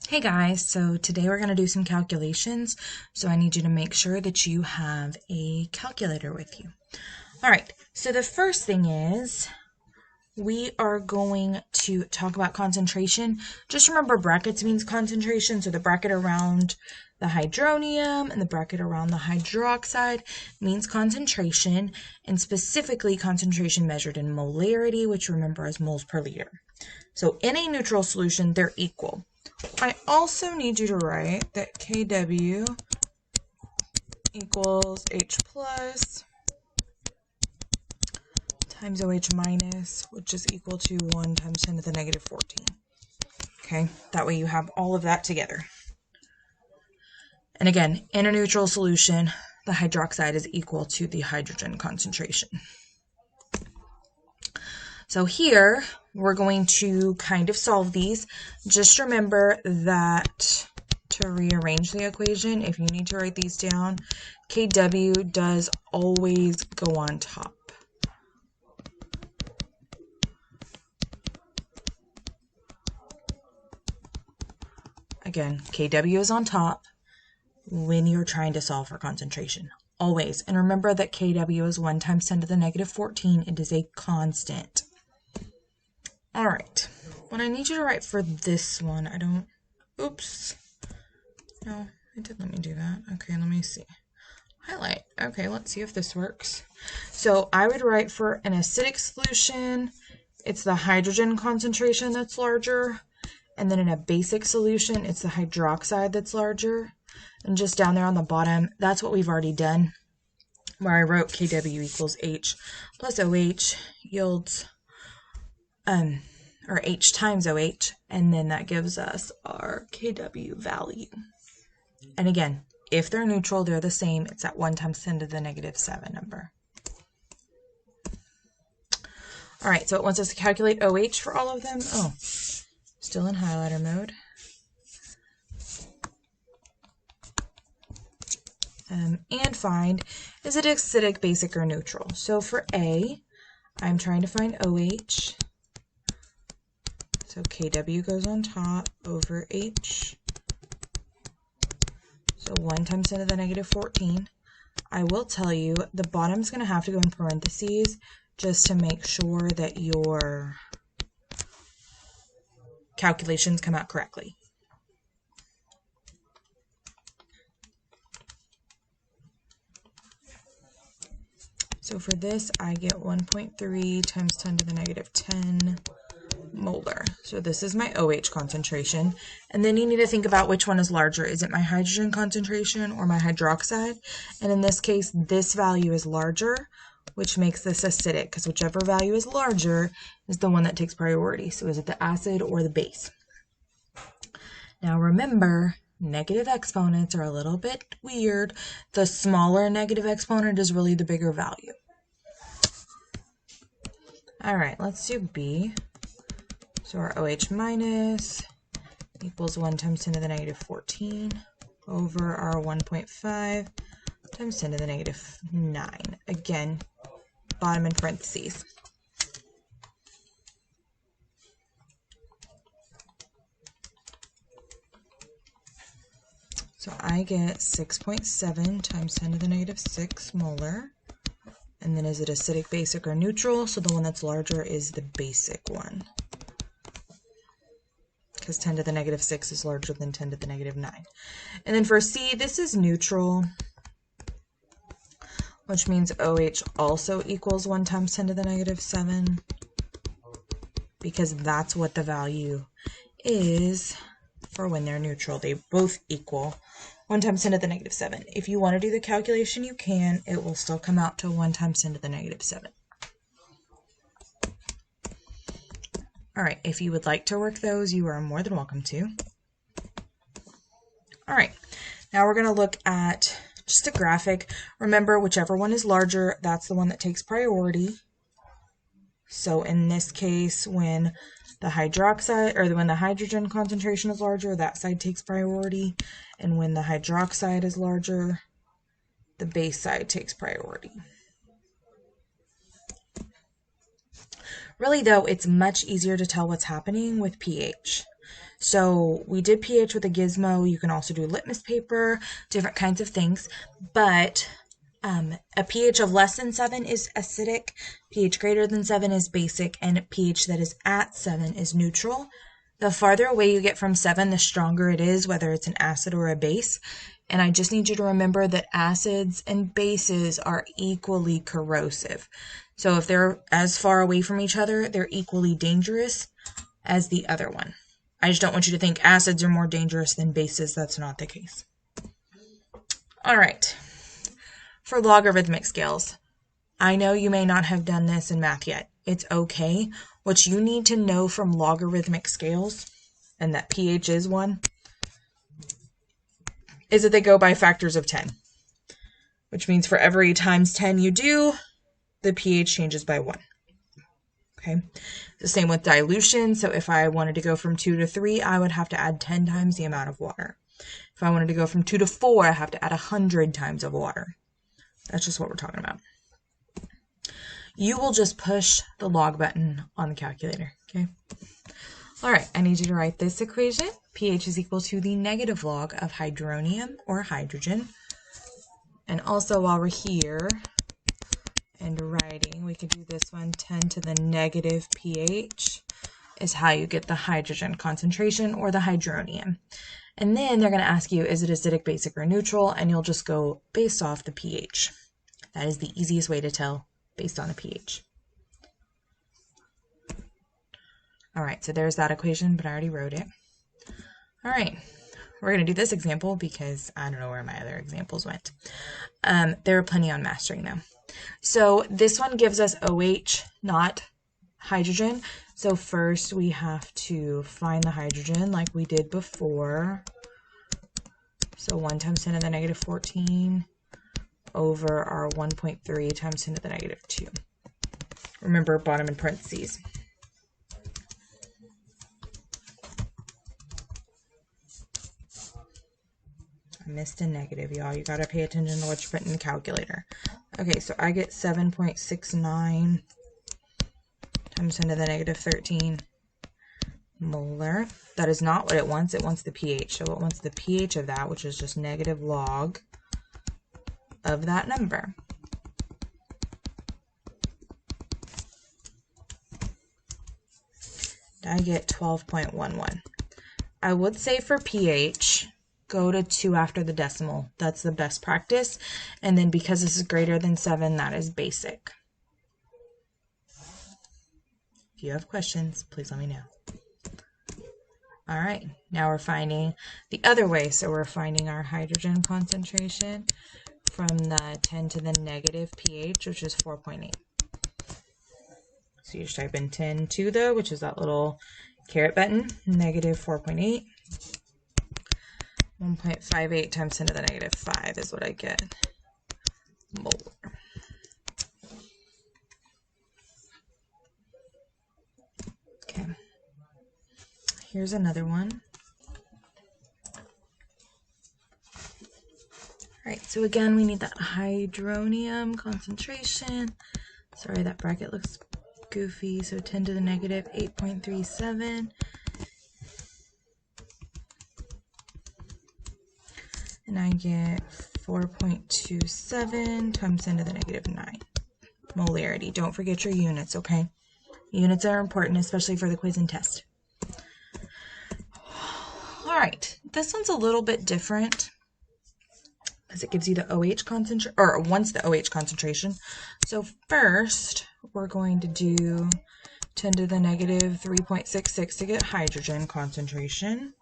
Hey guys, so today we're going to do some calculations, so I need you to make sure that you have a calculator with you. Alright, so the first thing is we are going to talk about concentration. Just remember brackets means concentration, so the bracket around the hydronium and the bracket around the hydroxide means concentration, and specifically concentration measured in molarity, which remember is moles per liter. So in a neutral solution, they're equal. I also need you to write that Kw equals H plus times OH minus, which is equal to 1 times 10 to the negative 14. Okay, that way you have all of that together. And again, in a neutral solution, the hydroxide is equal to the hydrogen concentration. So here, we're going to kind of solve these. Just remember that to rearrange the equation, if you need to write these down, Kw does always go on top. Again, Kw is on top when you're trying to solve for concentration. Always. And remember that Kw is 1 times 10 to the negative 14. It is a constant. All right. What I need you to write for this one, oops. No, it didn't let me do that. Okay, let me see. Highlight. Okay, let's see if this works. So I would write for an acidic solution, it's the hydrogen concentration that's larger. And then in a basic solution, it's the hydroxide that's larger. And just down there on the bottom, that's what we've already done, where I wrote Kw equals H plus OH yields, or H times OH, and then that gives us our Kw value. And again, if they're neutral, they're the same. It's at 1 times 10 to the negative 7 number. All right, so it wants us to calculate OH for all of them. Oh, still in highlighter mode. And find, is it acidic, basic, or neutral? So for A, I'm trying to find OH. So Kw goes on top over H. So 1 times 10 to the negative 14. I will tell you, the bottom's going to have to go in parentheses just to make sure that your calculations come out correctly. So for this, I get 1.3 times 10 to the negative 10 molar. So this is my OH concentration. And then you need to think about which one is larger. Is it my hydrogen concentration or my hydroxide? And in this case, this value is larger, which makes this acidic, because whichever value is larger is the one that takes priority. So is it the acid or the base? Now remember, negative exponents are a little bit weird. The smaller negative exponent is really the bigger value. All right, let's do B. So our OH minus equals 1 times 10 to the negative 14 over our 1.5 times 10 to the negative 9. Again, bottom in parentheses. So I get 6.7 times 10 to the negative 6 molar. And then is it acidic, basic, or neutral? So the one that's larger is the basic one, because 10 to the negative 6 is larger than 10 to the negative 9. And then for C, this is neutral, which means OH also equals 1 times 10 to the negative 7, because that's what the value is for when they're neutral. They both equal 1 times 10 to the negative 7. If you want to do the calculation, you can. It will still come out to 1 times 10 to the negative 7. All right, if you would like to work those, you are more than welcome to. All right, now we're going to look at just a graphic. Remember, whichever one is larger, that's the one that takes priority. So in this case, when the hydroxide, or when the hydrogen concentration is larger, that side takes priority. And when the hydroxide is larger, the base side takes priority. Really though, it's much easier to tell what's happening with pH. So we did pH with a gizmo. You can also do litmus paper, different kinds of things. But a pH of less than 7 is acidic, pH greater than 7 is basic, and pH that is at 7 is neutral. The farther away you get from 7, the stronger it is, whether it's an acid or a base. And I just need you to remember that acids and bases are equally corrosive. So if they're as far away from each other, they're equally dangerous as the other one. I just don't want you to think acids are more dangerous than bases. That's not the case. All right. For logarithmic scales, I know you may not have done this in math yet. It's okay. What you need to know from logarithmic scales, and that pH is one, is that they go by factors of 10, which means for every times 10 you do, the pH changes by 1. Okay, the same with dilution. So if I wanted to go from 2 to 3, I would have to add 10 times the amount of water. If I wanted to go from 2 to 4, I have to add 100 times of water. That's just what we're talking about. You will just push the log button on the calculator, okay? All right, I need you to write this equation. pH is equal to the negative log of hydronium or hydrogen. And also while we're here and writing, we could do this one, 10 to the negative pH is how you get the hydrogen concentration or the hydronium. And then they're going to ask you, is it acidic, basic, or neutral? And you'll just go based off the pH. That is the easiest way to tell based on the pH. All right, so there's that equation, but I already wrote it. All right, we're going to do this example because I don't know where my other examples went. There are plenty on mastering though. So this one gives us OH, not hydrogen. So first we have to find the hydrogen like we did before. So 1 times 10 to the negative 14 over our 1.3 times 10 to the negative 2. Remember, bottom in parentheses. I missed a negative, y'all. You gotta pay attention to what you put in the calculator. Okay, so I get 7.69 times 10 to the negative 13 molar. That is not what it wants. It wants the pH. So it wants the pH of that, which is just negative log of that number. I get 12.11. I would say for pH, go to 2 after the decimal. That's the best practice. And then because this is greater than 7, that is basic. If you have questions, please let me know. All right, now we're finding the other way. So we're finding our hydrogen concentration from the 10 to the negative pH, which is 4.8. So you just type in 10 to the, which is that little caret button, negative 4.8. 1.58 times 10 to the negative 5 is what I get molar. Okay, here's another one. All right, so again, we need that hydronium concentration. Sorry, that bracket looks goofy. So 10 to the negative 8.37. And I get 4.27 times 10 to the negative 9. Molarity. Don't forget your units, okay? Units are important, especially for the quiz and test. All right, this one's a little bit different as it gives you the OH concentration, or wants the OH concentration. So first, we're going to do 10 to the negative 3.66 to get hydrogen concentration.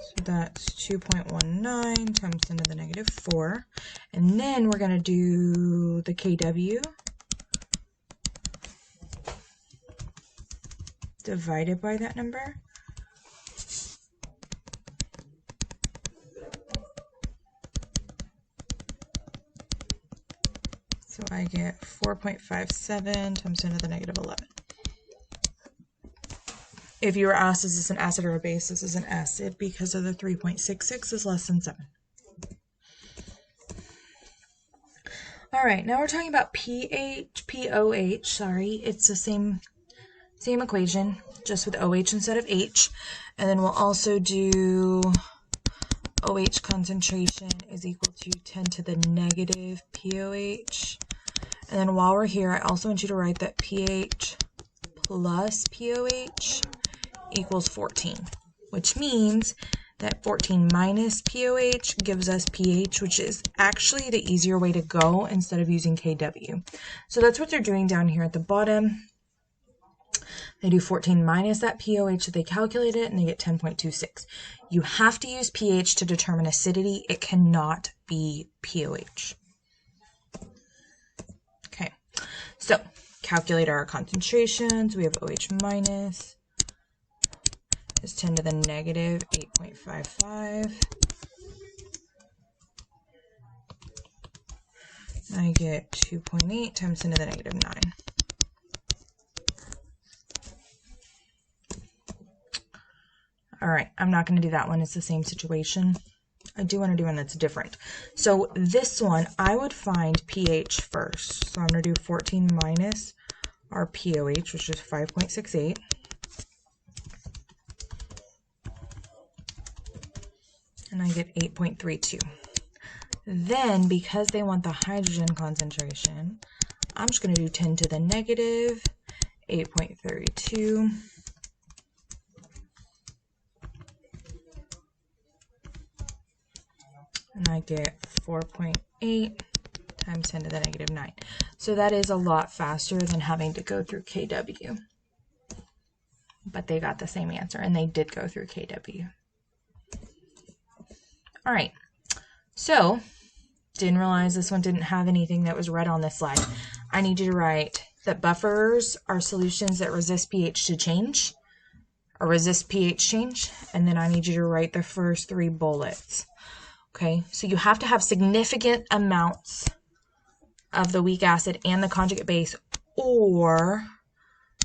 So that's 2.19 times 10 to the negative 4. And then we're going to do the KW divided by that number. So I get 4.57 times 10 to the negative 11. If you were asked, is this an acid or a base? This is an acid because of the 3.66 is less than 7. All right, now we're talking about pH, POH, sorry. It's the Same equation, just with OH instead of H. And then we'll also do OH concentration is equal to 10 to the negative POH. And then while we're here, I also want you to write that pH plus POH equals 14, which means that 14 minus POH gives us pH, which is actually the easier way to go instead of using kW. So that's what they're doing down here at the bottom. They do 14 minus that pOH that they calculated, and they get 10.26. You have to use pH to determine acidity. It cannot be pOH. Okay, so calculate our concentrations. We have OH minus is 10 to the negative 8.55. I get 2.8 times 10 to the negative 9. All right, I'm not going to do that one. It's the same situation. I do want to do one that's different. So this one, I would find pH first. So I'm going to do 14 minus our pOH, which is 5.68. And I get 8.32. Then, because they want the hydrogen concentration, I'm just going to do 10 to the negative 8.32. And I get 4.8 times 10 to the negative 9. So that is a lot faster than having to go through kW. But they got the same answer, and they did go through kW. All right, so didn't realize this one didn't have anything that was red on this slide. I need you to write that buffers are solutions that resist pH to change, or resist pH change, and then I need you to write the first 3 bullets. Okay, so you have to have significant amounts of the weak acid and the conjugate base, or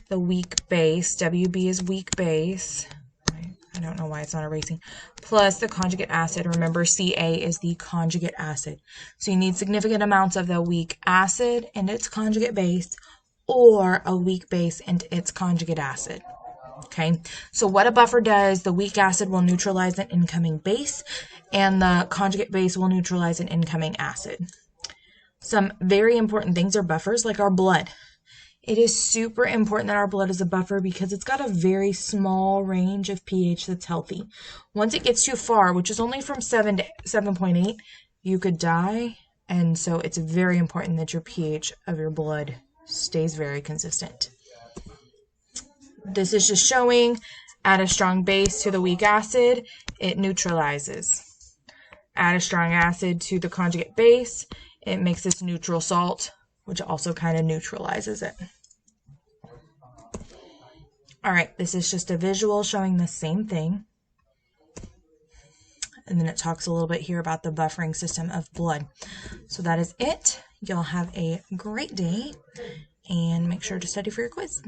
the weak base, WB is weak base, I don't know why it's not erasing, plus the conjugate acid. Remember, Ca is the conjugate acid. So you need significant amounts of the weak acid and its conjugate base, or a weak base and its conjugate acid. Okay, so what a buffer does, the weak acid will neutralize an incoming base, and the conjugate base will neutralize an incoming acid. Some very important things are buffers, like our blood. It is super important that our blood is a buffer because it's got a very small range of pH that's healthy. Once it gets too far, which is only from 7 to 7.8, you could die. And so it's very important that your pH of your blood stays very consistent. This is just showing, add a strong base to the weak acid, it neutralizes. Add a strong acid to the conjugate base, it makes this neutral salt, which also kind of neutralizes it. All right, this is just a visual showing the same thing. And then it talks a little bit here about the buffering system of blood. So that is it. Y'all have a great day, and make sure to study for your quiz.